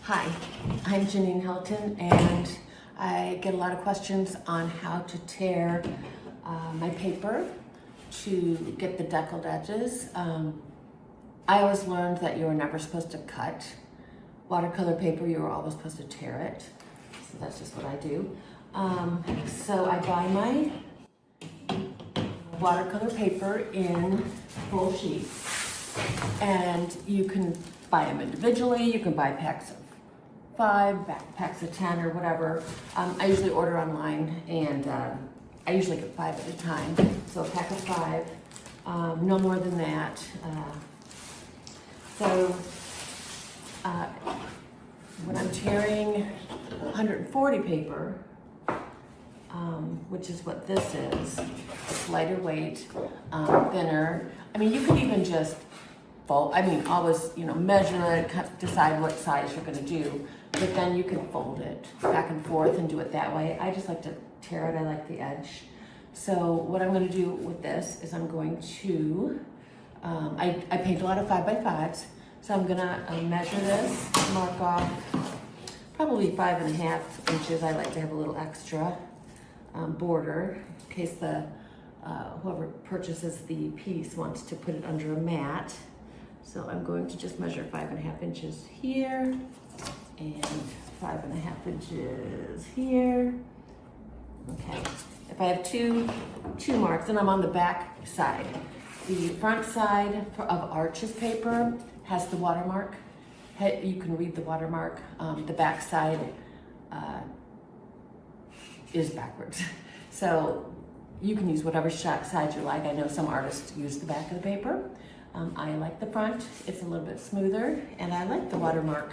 Hi, I'm Janine Hilton, and I get a lot of questions on how to tear my paper to get the deckled edges. I always learned that you were never supposed to cut watercolor paper, you were always supposed to tear it. So that's just what I do. So I buy my watercolor paper in full sheets, and you can buy them individually, you can buy packs of 5, packs of 10 or whatever. I usually order online, and I usually get 5 at a time. So a pack of 5, no more than that. When I'm tearing 140 paper, which is what this is, it's lighter weight, thinner. I mean, you could even just fold, always, measure it, decide what size you're gonna do, but then you can fold it back and forth and do it that way. I just like to tear it, I like the edge. So what I'm gonna do with this is I'm going to, I paint a lot of 5x5s, so I'm gonna measure this, mark off probably 5.5 inches. I like to have a little extra border in case whoever purchases the piece wants to put it under a mat. So I'm going to just measure 5.5 inches here and 5.5 inches here. Okay, if I have two marks, and I'm on the back side. The front side of Arch's paper has the watermark. You can read the watermark. The back side is backwards. So you can use whatever side you like. I know some artists use the back of the paper. I like the front. It's a little bit smoother, and I like the watermark.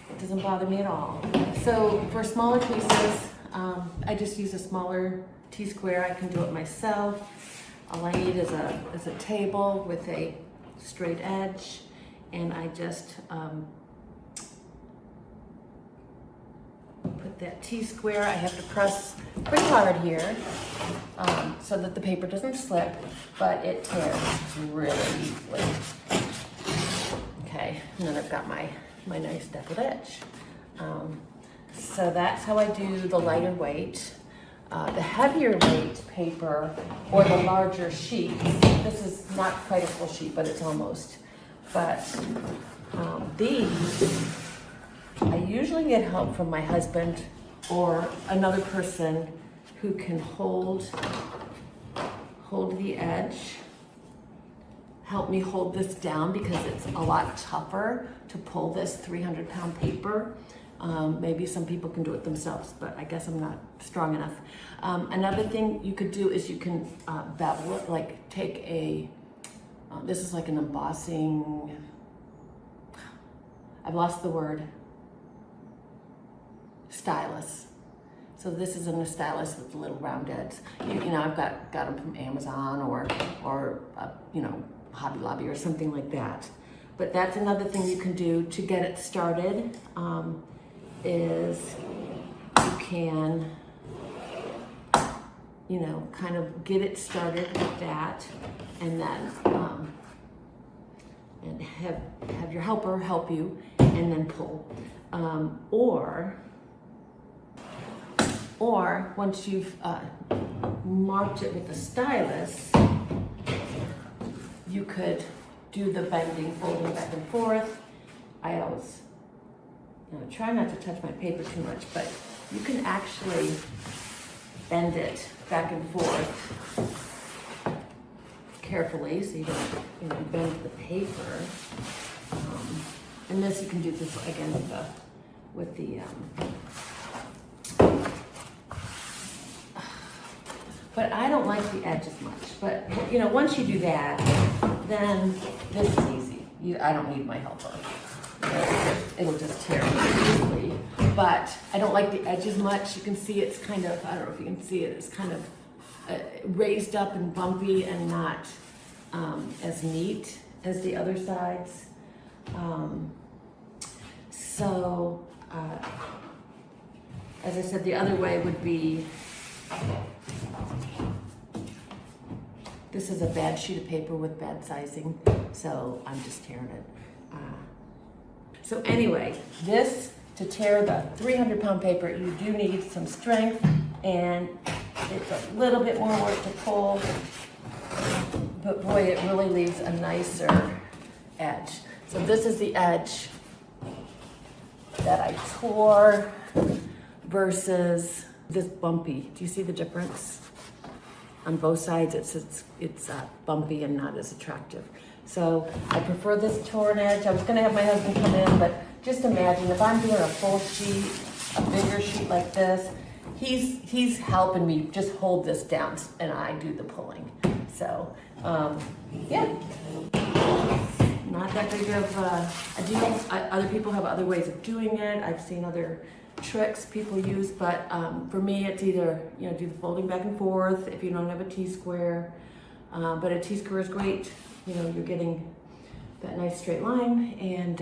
It doesn't bother me at all. So for smaller pieces, I just use a smaller T-square. I can do it myself. All I need is a table with a straight edge, and I just put that T-square. I have to press pretty hard here so that the paper doesn't slip, but it tears really easily. Okay, and then I've got my nice deckled edge. So that's how I do the lighter weight. The heavier weight paper, or the larger sheets, this is not quite a full sheet, but it's almost. But these, I usually get help from my husband or another person who can hold the edge, help me hold this down, because it's a lot tougher to pull this 300-pound paper. Maybe some people can do it themselves, but I guess I'm not strong enough. Another thing you could do is you can bevel it, like take this is like an embossing, I've lost the word, stylus. So this is a stylus with little round ends. I've got them from Amazon or Hobby Lobby or something like that. But that's another thing you can do to get it started. Is you can, kind of get it started with that, and then and have your helper help you, and then pull. Or once you've marked it with the stylus, you could do the bending, folding back and forth. I always try not to touch my paper too much, but you can actually bend it back and forth carefully, so you don't bend the paper. And this, you can do this again with the but I don't like the edge as much. But once you do that, then this is easy. I don't need my helper. It'll just tear easily. But I don't like the edge as much. You can see it's kind of, I don't know if you can see it, it's kind of raised up and bumpy and not as neat as the other sides. As I said, the other way would be, this is a bad sheet of paper with bad sizing, so I'm just tearing it. So anyway, this, to tear the 300-pound paper, you do need some strength, and it's a little bit more work to pull, but boy, it really leaves a nicer edge. So this is the edge that I tore versus this bumpy. Do you see the difference? On both sides, it's bumpy and not as attractive. So I prefer this torn edge. I was gonna have my husband come in, but just imagine if I'm doing a full sheet, a bigger sheet like this, he's helping me just hold this down, and I do the pulling. So, yeah. Not that big of a deal. Other people have other ways of doing it. I've seen other tricks people use, but for me, it's either, do the folding back and forth if you don't have a T-square. But a T-square is great. You're getting that nice straight line, and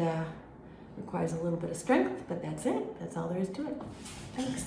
requires a little bit of strength, but that's it. That's all there is to it. Thanks.